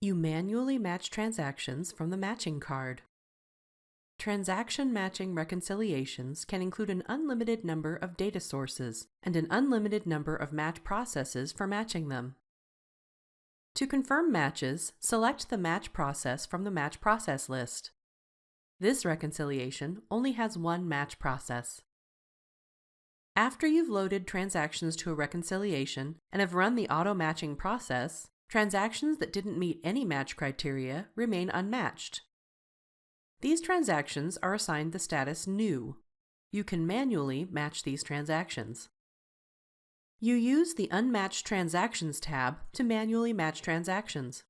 You manually match transactions from the matching card. Transaction matching reconciliations can include an unlimited number of data sources and an unlimited number of match processes for matching them. To confirm matches, select the match process from the match process list. This reconciliation only has one match process. After you've loaded transactions to a reconciliation and have run the auto-matching process, transactions that didn't meet any match criteria remain unmatched. These transactions are assigned the status New. You can manually match these transactions. You use the Unmatched Transactions tab to manually match transactions.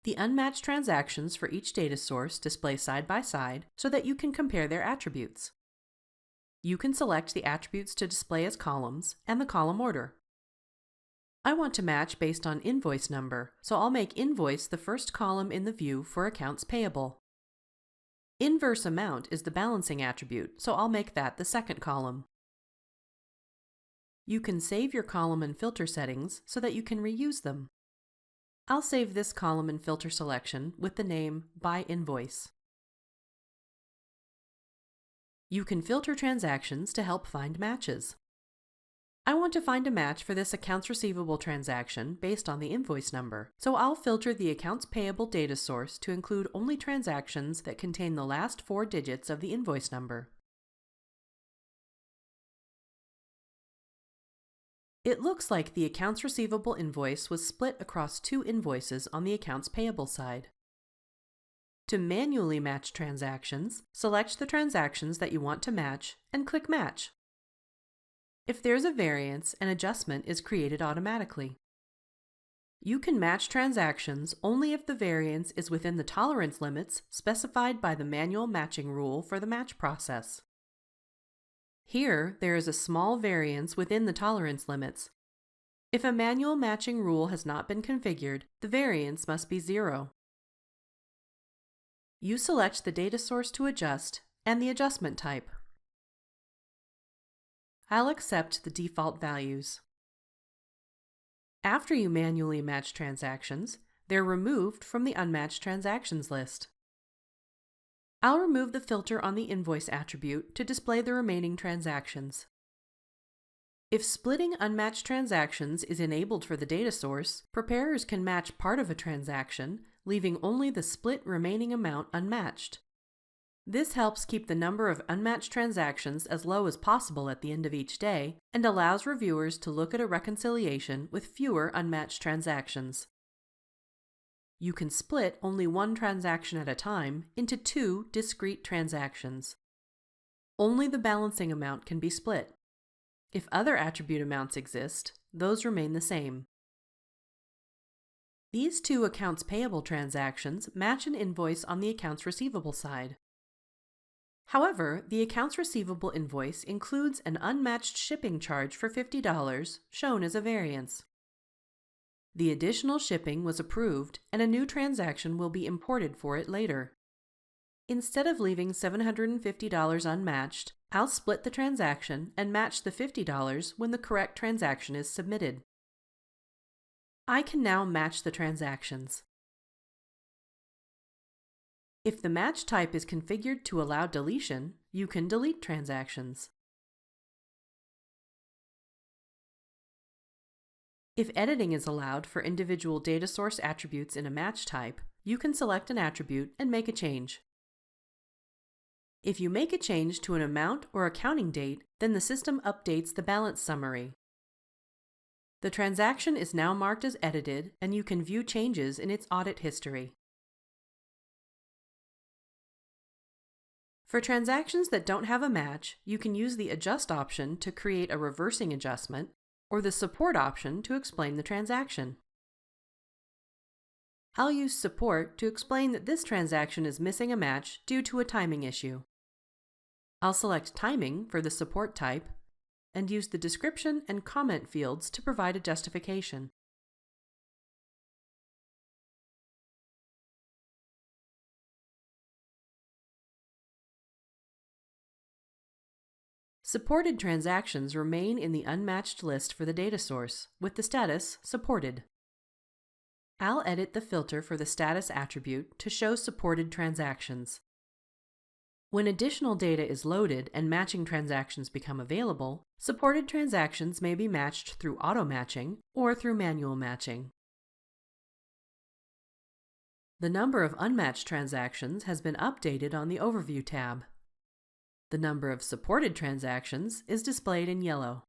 The unmatched transactions for each data source display side by side so that you can compare their attributes. You can select the attributes to display as columns and the column order. I want to match based on invoice number, so I'll make invoice the first column in the view for accounts payable. Inverse amount is the balancing attribute, so I'll make that the second column. You can save your column and filter settings so that you can reuse them. I'll save this column and filter selection with the name By Invoice. You can filter transactions to help find matches. I want to find a match for this accounts receivable transaction based on the invoice number, so I'll filter the accounts payable data source to include only transactions that contain the last 4 digits of the invoice number. It looks like the accounts receivable invoice was split across 2 invoices on the accounts payable side. To manually match transactions, select the transactions that you want to match and click Match. If there's a variance, an adjustment is created automatically. You can match transactions only if the variance is within the tolerance limits specified by the manual matching rule for the match process. Here, there is a small variance within the tolerance limits. If a manual matching rule has not been configured, the variance must be 0. You select the data source to adjust and the adjustment type. I'll accept the default values. After you manually match transactions, they're removed from the Unmatched Transactions list. I'll remove the filter on the invoice attribute to display the remaining transactions. If splitting unmatched transactions is enabled for the data source, preparers can match part of a transaction, leaving only the split remaining amount unmatched. This helps keep the number of unmatched transactions as low as possible at the end of each day and allows reviewers to look at a reconciliation with fewer unmatched transactions. You can split only one transaction at a time into 2 discrete transactions. Only the balancing amount can be split. If other attribute amounts exist, those remain the same. These 2 accounts payable transactions match an invoice on the accounts receivable side. However, the accounts receivable invoice includes an unmatched shipping charge for $50, shown as a variance. The additional shipping was approved, and a new transaction will be imported for it later. Instead of leaving $750 unmatched, I'll split the transaction and match the $50 when the correct transaction is submitted. I can now match the transactions. If the match type is configured to allow deletion, you can delete transactions. If editing is allowed for individual data source attributes in a match type, you can select an attribute and make a change. If you make a change to an amount or accounting date, then the system updates the balance summary. The transaction is now marked as edited, and you can view changes in its audit history. For transactions that don't have a match, you can use the Adjust option to create a reversing adjustment, or the Support option to explain the transaction. I'll use Support to explain that this transaction is missing a match due to a timing issue. I'll select Timing for the support type, and use the description and comment fields to provide a justification. Supported transactions remain in the unmatched list for the data source, with the status Supported. I'll edit the filter for the status attribute to show supported transactions. When additional data is loaded and matching transactions become available, supported transactions may be matched through auto-matching or through manual matching. The number of unmatched transactions has been updated on the Overview tab. The number of supported transactions is displayed in yellow.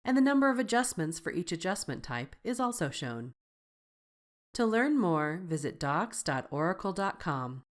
And the number of adjustments for each adjustment type is also shown. To learn more, visit docs.oracle.com.